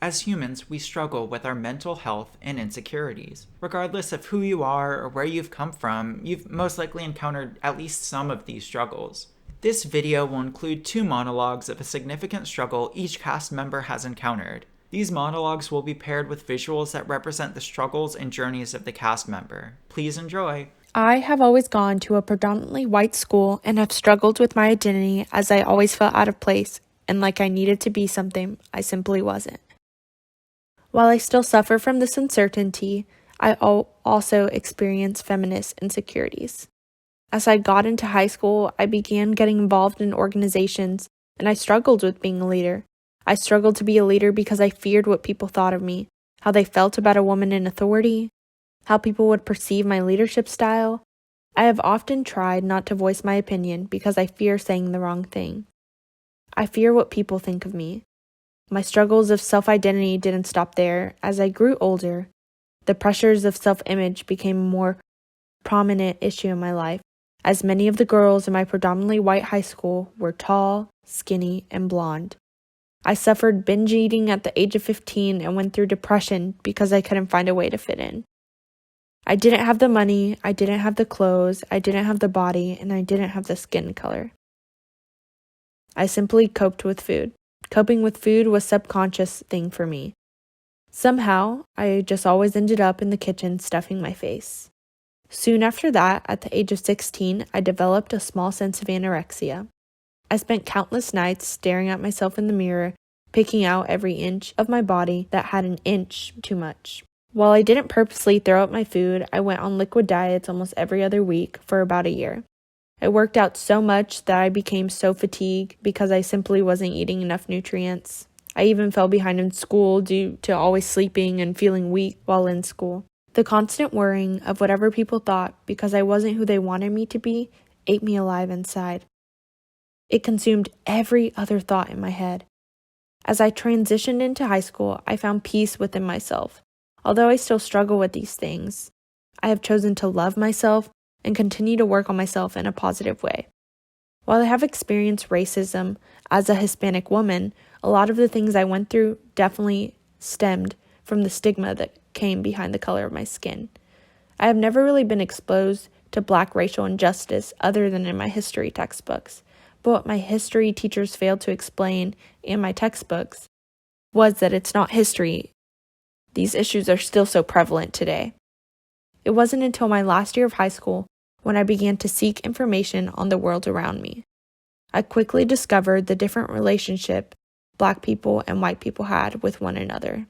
As humans, we struggle with our mental health and insecurities. Regardless of who you are or where you've come from, you've most likely encountered at least some of these struggles. This video will include 2 monologues of a significant struggle each cast member has encountered. These monologues will be paired with visuals that represent the struggles and journeys of the cast member. Please enjoy! I have always gone to a predominantly white school and have struggled with my identity as I always felt out of place and like I needed to be something I simply wasn't. While I still suffer from this uncertainty, I also experience feminist insecurities. As I got into high school, I began getting involved in organizations and I struggled with being a leader. I struggled to be a leader because I feared what people thought of me, how they felt about a woman in authority, how people would perceive my leadership style. I have often tried not to voice my opinion because I fear saying the wrong thing. I fear what people think of me. My struggles of self-identity didn't stop there. As I grew older, the pressures of self-image became a more prominent issue in my life, as many of the girls in my predominantly white high school were tall, skinny, and blonde. I suffered binge eating at the age of 15 and went through depression because I couldn't find a way to fit in. I didn't have the money, I didn't have the clothes, I didn't have the body, and I didn't have the skin color. I simply coped with food. Coping with food was a subconscious thing for me. Somehow, I just always ended up in the kitchen stuffing my face. Soon after that, at the age of 16, I developed a small sense of anorexia. I spent countless nights staring at myself in the mirror, picking out every inch of my body that had an inch too much. While I didn't purposely throw up my food, I went on liquid diets almost every other week for about a year. I worked out so much that I became so fatigued because I simply wasn't eating enough nutrients. I even fell behind in school due to always sleeping and feeling weak while in school. The constant worrying of whatever people thought because I wasn't who they wanted me to be ate me alive inside. It consumed every other thought in my head. As I transitioned into high school, I found peace within myself. Although I still struggle with these things, I have chosen to love myself and continue to work on myself in a positive way. While I have experienced racism as a Hispanic woman, a lot of the things I went through definitely stemmed from the stigma that came behind the color of my skin. I have never really been exposed to Black racial injustice other than in my history textbooks, but what my history teachers failed to explain in my textbooks was that it's not history. These issues are still so prevalent today. It wasn't until my last year of high school when I began to seek information on the world around me. I quickly discovered the different relationship Black people and white people had with one another.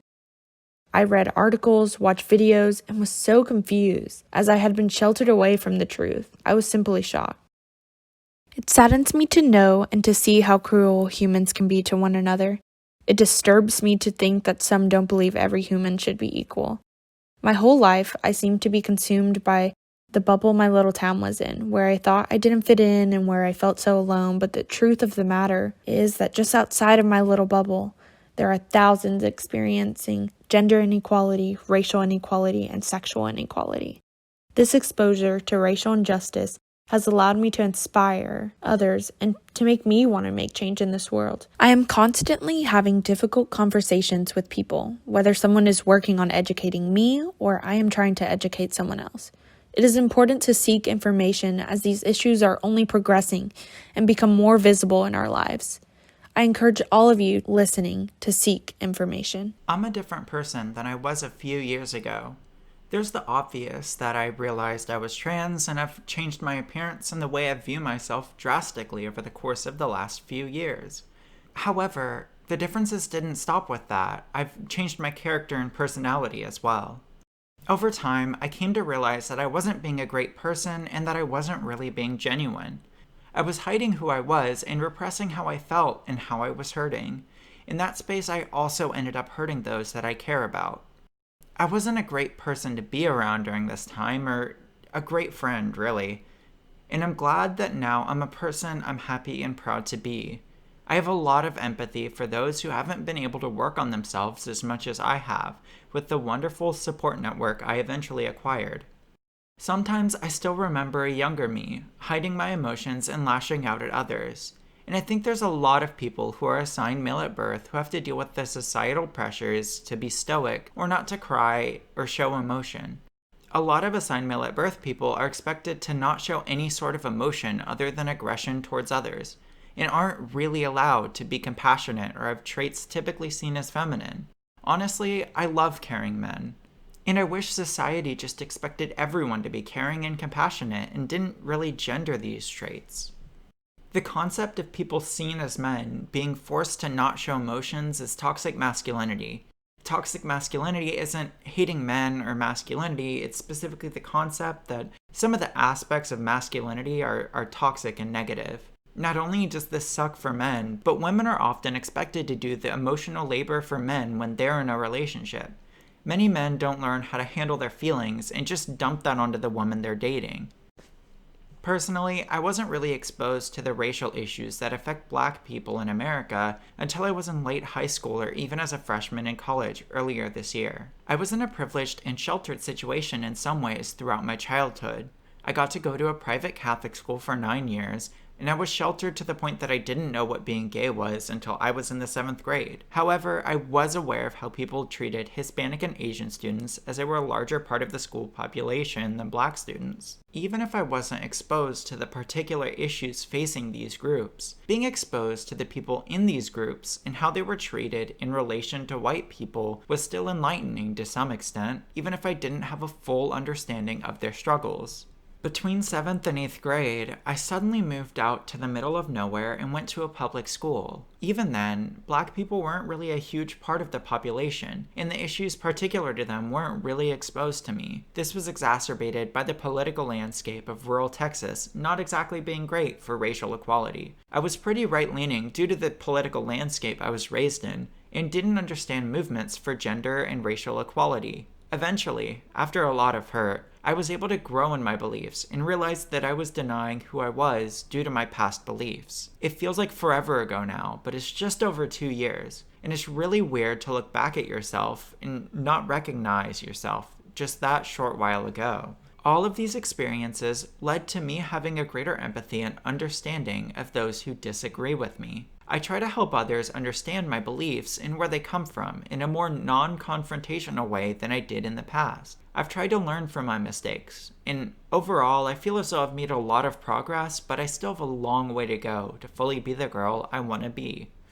I read articles, watched videos, and was so confused as I had been sheltered away from the truth. I was simply shocked. It saddens me to know and to see how cruel humans can be to one another. It disturbs me to think that some don't believe every human should be equal. My whole life, I seemed to be consumed by the bubble my little town was in, where I thought I didn't fit in and where I felt so alone, but the truth of the matter is that just outside of my little bubble, there are thousands experiencing gender inequality, racial inequality, and sexual inequality. This exposure to racial injustice has allowed me to inspire others and to make me want to make change in this world. I am constantly having difficult conversations with people, whether someone is working on educating me or I am trying to educate someone else. It is important to seek information as these issues are only progressing and become more visible in our lives. I encourage all of you listening to seek information. I'm a different person than I was a few years ago. There's the obvious that I realized I was trans and I've changed my appearance and the way I view myself drastically over the course of the last few years. However, the differences didn't stop with that. I've changed my character and personality as well. Over time, I came to realize that I wasn't being a great person and that I wasn't really being genuine. I was hiding who I was and repressing how I felt and how I was hurting. In that space, I also ended up hurting those that I care about. I wasn't a great person to be around during this time, or a great friend, really. And I'm glad that now I'm a person I'm happy and proud to be. I have a lot of empathy for those who haven't been able to work on themselves as much as I have, with the wonderful support network I eventually acquired. Sometimes I still remember a younger me, hiding my emotions and lashing out at others. And I think there's a lot of people who are assigned male at birth who have to deal with the societal pressures to be stoic or not to cry or show emotion. A lot of assigned male at birth people are expected to not show any sort of emotion other than aggression towards others, and aren't really allowed to be compassionate or have traits typically seen as feminine. Honestly, I love caring men. And I wish society just expected everyone to be caring and compassionate and didn't really gender these traits. The concept of people seen as men being forced to not show emotions is toxic masculinity. Toxic masculinity isn't hating men or masculinity, it's specifically the concept that some of the aspects of masculinity are toxic and negative. Not only does this suck for men, but women are often expected to do the emotional labor for men when they're in a relationship. Many men don't learn how to handle their feelings and just dump that onto the woman they're dating. Personally, I wasn't really exposed to the racial issues that affect black people in America until I was in late high school or even as a freshman in college earlier this year. I was in a privileged and sheltered situation in some ways throughout my childhood. I got to go to a private Catholic school for 9 years, and I was sheltered to the point that I didn't know what being gay was until I was in the 7th grade. However, I was aware of how people treated Hispanic and Asian students as they were a larger part of the school population than black students. Even if I wasn't exposed to the particular issues facing these groups, being exposed to the people in these groups and how they were treated in relation to white people was still enlightening to some extent, even if I didn't have a full understanding of their struggles. Between 7th and 8th grade, I suddenly moved out to the middle of nowhere and went to a public school. Even then, black people weren't really a huge part of the population, and the issues particular to them weren't really exposed to me. This was exacerbated by the political landscape of rural Texas not exactly being great for racial equality. I was pretty right-leaning due to the political landscape I was raised in, and didn't understand movements for gender and racial equality. Eventually, after a lot of hurt, I was able to grow in my beliefs and realized that I was denying who I was due to my past beliefs. It feels like forever ago now, but it's just over 2 years, and it's really weird to look back at yourself and not recognize yourself just that short while ago. All of these experiences led to me having a greater empathy and understanding of those who disagree with me. I try to help others understand my beliefs and where they come from in a more non-confrontational way than I did in the past. I've tried to learn from my mistakes, and overall I feel as though I've made a lot of progress, but I still have a long way to go to fully be the girl I want to be.